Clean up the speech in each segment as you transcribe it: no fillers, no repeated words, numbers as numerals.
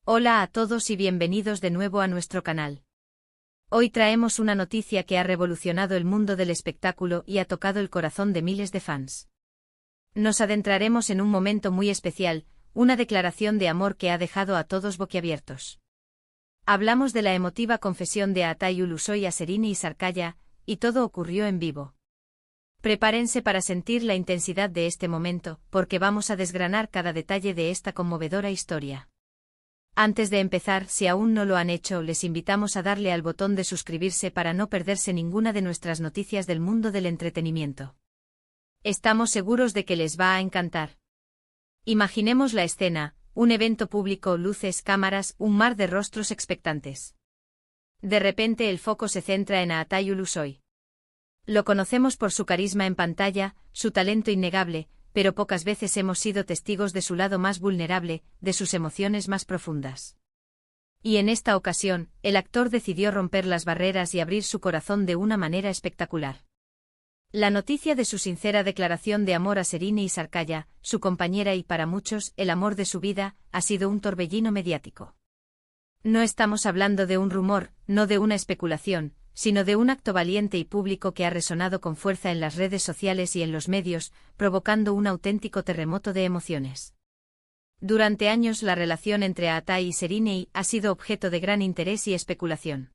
Hola a todos y bienvenidos de nuevo a nuestro canal. Hoy traemos una noticia que ha revolucionado el mundo del espectáculo y ha tocado el corazón de miles de fans. Nos adentraremos en un momento muy especial, una declaración de amor que ha dejado a todos boquiabiertos. Hablamos de la emotiva confesión de Atay Ulusoy a Serrini y Sarkaya, y todo ocurrió en vivo. Prepárense para sentir la intensidad de este momento, porque vamos a desgranar cada detalle de esta conmovedora historia. Antes de empezar, si aún no lo han hecho, les invitamos a darle al botón de suscribirse para no perderse ninguna de nuestras noticias del mundo del entretenimiento. Estamos seguros de que les va a encantar. Imaginemos la escena, un evento público, luces, cámaras, un mar de rostros expectantes. De repente el foco se centra en Atay Ulusoy. Lo conocemos por su carisma en pantalla, su talento innegable, pero pocas veces hemos sido testigos de su lado más vulnerable, de sus emociones más profundas. Y en esta ocasión, el actor decidió romper las barreras y abrir su corazón de una manera espectacular. La noticia de su sincera declaración de amor a Serrini y Sarkaya, su compañera y para muchos, el amor de su vida, ha sido un torbellino mediático. No estamos hablando de un rumor, no de una especulación, sino de un acto valiente y público que ha resonado con fuerza en las redes sociales y en los medios, provocando un auténtico terremoto de emociones. Durante años la relación entre Atay y Serrini ha sido objeto de gran interés y especulación.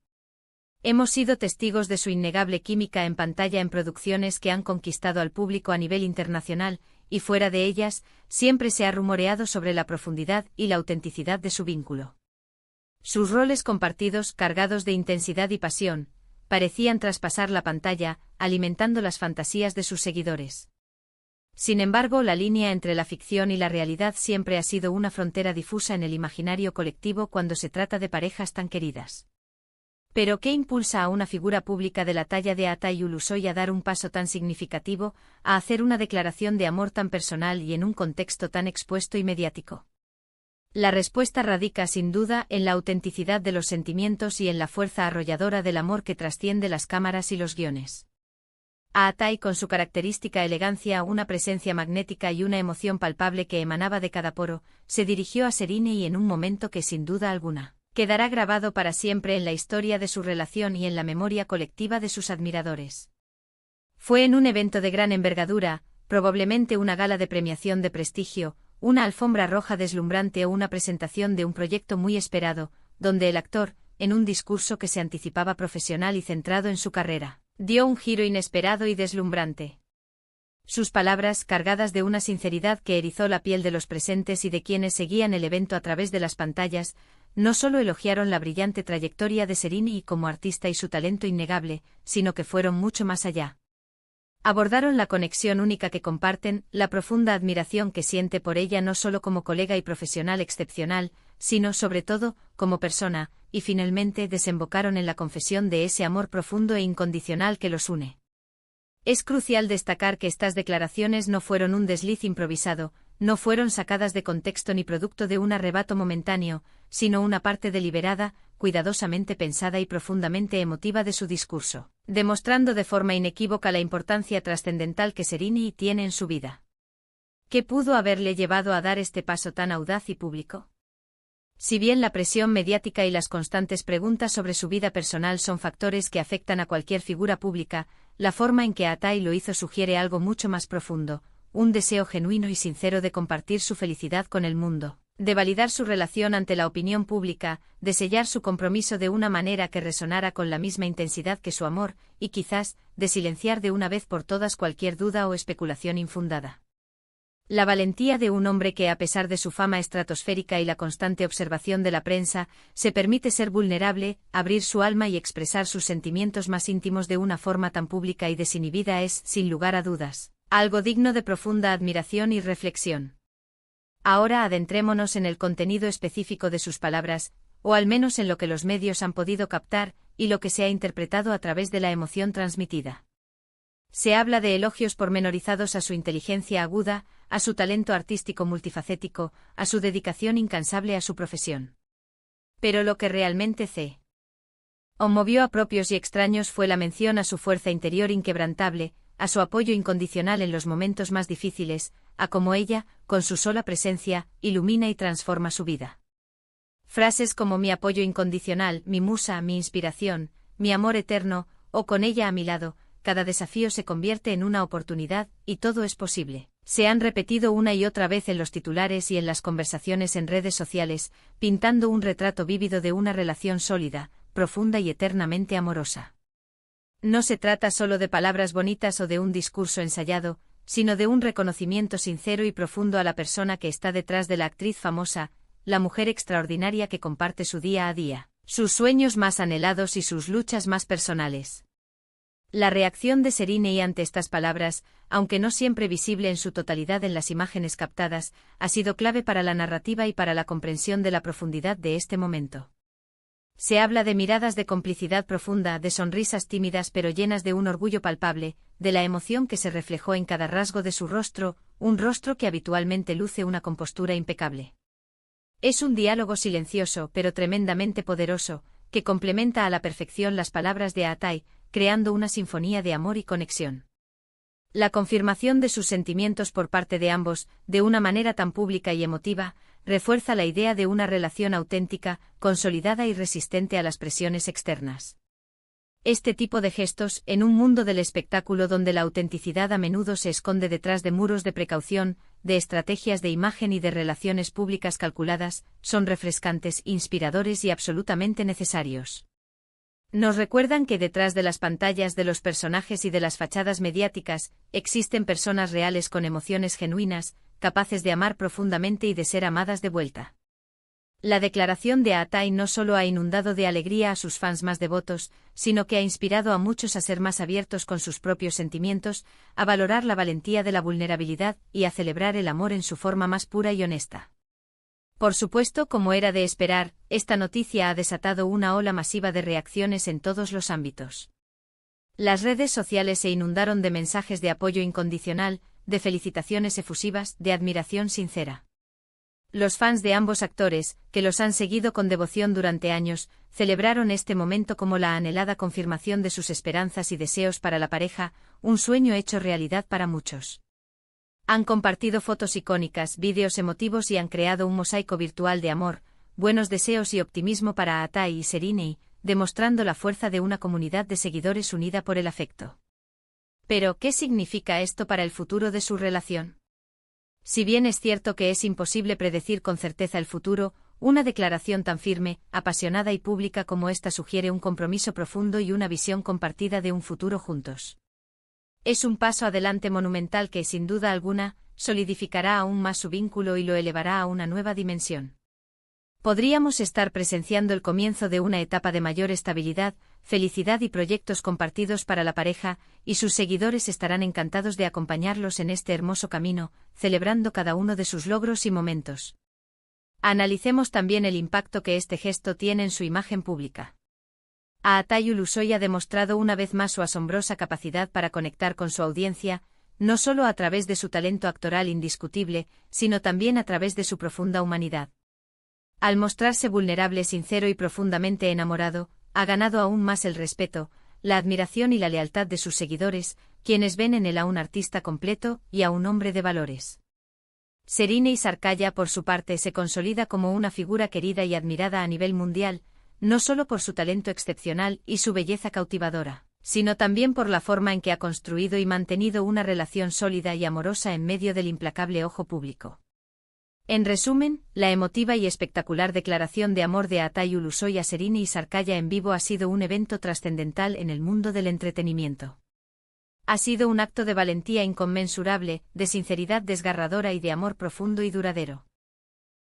Hemos sido testigos de su innegable química en pantalla en producciones que han conquistado al público a nivel internacional, y fuera de ellas, siempre se ha rumoreado sobre la profundidad y la autenticidad de su vínculo. Sus roles compartidos, cargados de intensidad y pasión, parecían traspasar la pantalla, alimentando las fantasías de sus seguidores. Sin embargo, la línea entre la ficción y la realidad siempre ha sido una frontera difusa en el imaginario colectivo cuando se trata de parejas tan queridas. ¿Pero qué impulsa a una figura pública de la talla de Atay Ulusoy a dar un paso tan significativo, a hacer una declaración de amor tan personal y en un contexto tan expuesto y mediático? La respuesta radica sin duda en la autenticidad de los sentimientos y en la fuerza arrolladora del amor que trasciende las cámaras y los guiones. A Atay, con su característica elegancia, una presencia magnética y una emoción palpable que emanaba de cada poro, se dirigió a Serrini y en un momento que sin duda alguna quedará grabado para siempre en la historia de su relación y en la memoria colectiva de sus admiradores. Fue en un evento de gran envergadura, probablemente una gala de premiación de prestigio, una alfombra roja deslumbrante o una presentación de un proyecto muy esperado, donde el actor, en un discurso que se anticipaba profesional y centrado en su carrera, dio un giro inesperado y deslumbrante. Sus palabras, cargadas de una sinceridad que erizó la piel de los presentes y de quienes seguían el evento a través de las pantallas, no solo elogiaron la brillante trayectoria de Serrini como artista y su talento innegable, sino que fueron mucho más allá. Abordaron la conexión única que comparten, la profunda admiración que siente por ella no solo como colega y profesional excepcional, sino, sobre todo, como persona, y finalmente desembocaron en la confesión de ese amor profundo e incondicional que los une. Es crucial destacar que estas declaraciones no fueron un desliz improvisado, no fueron sacadas de contexto ni producto de un arrebato momentáneo, sino una parte deliberada, cuidadosamente pensada y profundamente emotiva de su discurso, demostrando de forma inequívoca la importancia trascendental que Serrini tiene en su vida. ¿Qué pudo haberle llevado a dar este paso tan audaz y público? Si bien la presión mediática y las constantes preguntas sobre su vida personal son factores que afectan a cualquier figura pública, la forma en que Atay lo hizo sugiere algo mucho más profundo, un deseo genuino y sincero de compartir su felicidad con el mundo, de validar su relación ante la opinión pública, de sellar su compromiso de una manera que resonara con la misma intensidad que su amor, y quizás, de silenciar de una vez por todas cualquier duda o especulación infundada. La valentía de un hombre que, a pesar de su fama estratosférica y la constante observación de la prensa, se permite ser vulnerable, abrir su alma y expresar sus sentimientos más íntimos de una forma tan pública y desinhibida es, sin lugar a dudas, algo digno de profunda admiración y reflexión. Ahora adentrémonos en el contenido específico de sus palabras, o al menos en lo que los medios han podido captar, y lo que se ha interpretado a través de la emoción transmitida. Se habla de elogios pormenorizados a su inteligencia aguda, a su talento artístico multifacético, a su dedicación incansable a su profesión. Pero lo que realmente conmovió a propios y extraños fue la mención a su fuerza interior inquebrantable, a su apoyo incondicional en los momentos más difíciles, a cómo ella, con su sola presencia, ilumina y transforma su vida. Frases como mi apoyo incondicional, mi musa, mi inspiración, mi amor eterno, o con ella a mi lado, cada desafío se convierte en una oportunidad, y todo es posible. Se han repetido una y otra vez en los titulares y en las conversaciones en redes sociales, pintando un retrato vívido de una relación sólida, profunda y eternamente amorosa. No se trata solo de palabras bonitas o de un discurso ensayado, sino de un reconocimiento sincero y profundo a la persona que está detrás de la actriz famosa, la mujer extraordinaria que comparte su día a día, sus sueños más anhelados y sus luchas más personales. La reacción de Serena ante estas palabras, aunque no siempre visible en su totalidad en las imágenes captadas, ha sido clave para la narrativa y para la comprensión de la profundidad de este momento. Se habla de miradas de complicidad profunda, de sonrisas tímidas pero llenas de un orgullo palpable, de la emoción que se reflejó en cada rasgo de su rostro, un rostro que habitualmente luce una compostura impecable. Es un diálogo silencioso pero tremendamente poderoso, que complementa a la perfección las palabras de Atay, creando una sinfonía de amor y conexión. La confirmación de sus sentimientos por parte de ambos, de una manera tan pública y emotiva, refuerza la idea de una relación auténtica, consolidada y resistente a las presiones externas. Este tipo de gestos, en un mundo del espectáculo donde la autenticidad a menudo se esconde detrás de muros de precaución, de estrategias de imagen y de relaciones públicas calculadas, son refrescantes, inspiradores y absolutamente necesarios. Nos recuerdan que detrás de las pantallas de los personajes y de las fachadas mediáticas, existen personas reales con emociones genuinas, capaces de amar profundamente y de ser amadas de vuelta. La declaración de Atay no solo ha inundado de alegría a sus fans más devotos, sino que ha inspirado a muchos a ser más abiertos con sus propios sentimientos, a valorar la valentía de la vulnerabilidad y a celebrar el amor en su forma más pura y honesta. Por supuesto, como era de esperar, esta noticia ha desatado una ola masiva de reacciones en todos los ámbitos. Las redes sociales se inundaron de mensajes de apoyo incondicional, de felicitaciones efusivas, de admiración sincera. Los fans de ambos actores, que los han seguido con devoción durante años, celebraron este momento como la anhelada confirmación de sus esperanzas y deseos para la pareja, un sueño hecho realidad para muchos. Han compartido fotos icónicas, vídeos emotivos y han creado un mosaico virtual de amor, buenos deseos y optimismo para Atay y Serena, demostrando la fuerza de una comunidad de seguidores unida por el afecto. Pero, ¿qué significa esto para el futuro de su relación? Si bien es cierto que es imposible predecir con certeza el futuro, una declaración tan firme, apasionada y pública como esta sugiere un compromiso profundo y una visión compartida de un futuro juntos. Es un paso adelante monumental que, sin duda alguna, solidificará aún más su vínculo y lo elevará a una nueva dimensión. Podríamos estar presenciando el comienzo de una etapa de mayor estabilidad, felicidad y proyectos compartidos para la pareja, y sus seguidores estarán encantados de acompañarlos en este hermoso camino, celebrando cada uno de sus logros y momentos. Analicemos también el impacto que este gesto tiene en su imagen pública. Atay Ulusoy ha demostrado una vez más su asombrosa capacidad para conectar con su audiencia, no solo a través de su talento actoral indiscutible, sino también a través de su profunda humanidad. Al mostrarse vulnerable, sincero y profundamente enamorado, ha ganado aún más el respeto, la admiración y la lealtad de sus seguidores, quienes ven en él a un artista completo y a un hombre de valores. Serena Sarkaya, por su parte, se consolida como una figura querida y admirada a nivel mundial, no solo por su talento excepcional y su belleza cautivadora, sino también por la forma en que ha construido y mantenido una relación sólida y amorosa en medio del implacable ojo público. En resumen, la emotiva y espectacular declaración de amor de Atay Ulusoy a Serena Sarkaya en vivo ha sido un evento trascendental en el mundo del entretenimiento. Ha sido un acto de valentía inconmensurable, de sinceridad desgarradora y de amor profundo y duradero.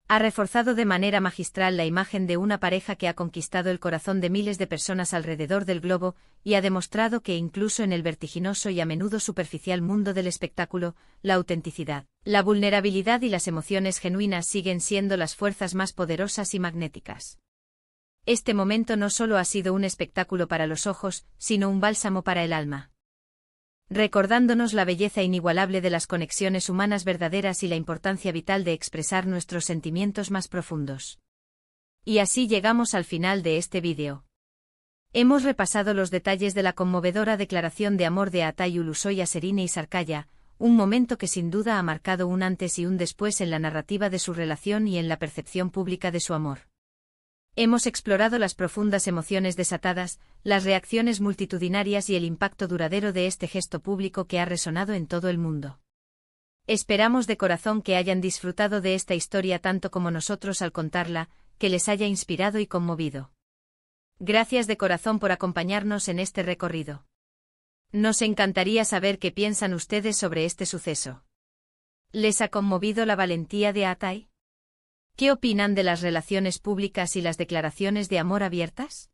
Ha reforzado de manera magistral la imagen de una pareja que ha conquistado el corazón de miles de personas alrededor del globo, y ha demostrado que incluso en el vertiginoso y a menudo superficial mundo del espectáculo, la autenticidad, la vulnerabilidad y las emociones genuinas siguen siendo las fuerzas más poderosas y magnéticas. Este momento no solo ha sido un espectáculo para los ojos, sino un bálsamo para el alma, recordándonos la belleza inigualable de las conexiones humanas verdaderas y la importancia vital de expresar nuestros sentimientos más profundos. Y así llegamos al final de este vídeo. Hemos repasado los detalles de la conmovedora declaración de amor de Atay Ulusoy a Serena Sarkaya, un momento que sin duda ha marcado un antes y un después en la narrativa de su relación y en la percepción pública de su amor. Hemos explorado las profundas emociones desatadas, las reacciones multitudinarias y el impacto duradero de este gesto público que ha resonado en todo el mundo. Esperamos de corazón que hayan disfrutado de esta historia tanto como nosotros al contarla, que les haya inspirado y conmovido. Gracias de corazón por acompañarnos en este recorrido. Nos encantaría saber qué piensan ustedes sobre este suceso. ¿Les ha conmovido la valentía de Atai? ¿Qué opinan de las relaciones públicas y las declaraciones de amor abiertas?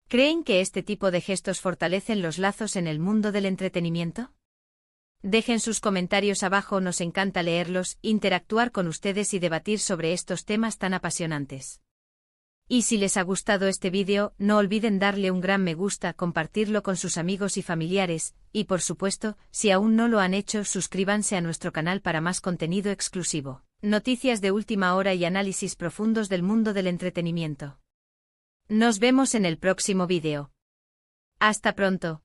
¿Creen que este tipo de gestos fortalecen los lazos en el mundo del entretenimiento? Dejen sus comentarios abajo, nos encanta leerlos, interactuar con ustedes y debatir sobre estos temas tan apasionantes. Y si les ha gustado este vídeo, no olviden darle un gran me gusta, compartirlo con sus amigos y familiares, y por supuesto, si aún no lo han hecho, suscríbanse a nuestro canal para más contenido exclusivo, noticias de última hora y análisis profundos del mundo del entretenimiento. Nos vemos en el próximo vídeo. Hasta pronto.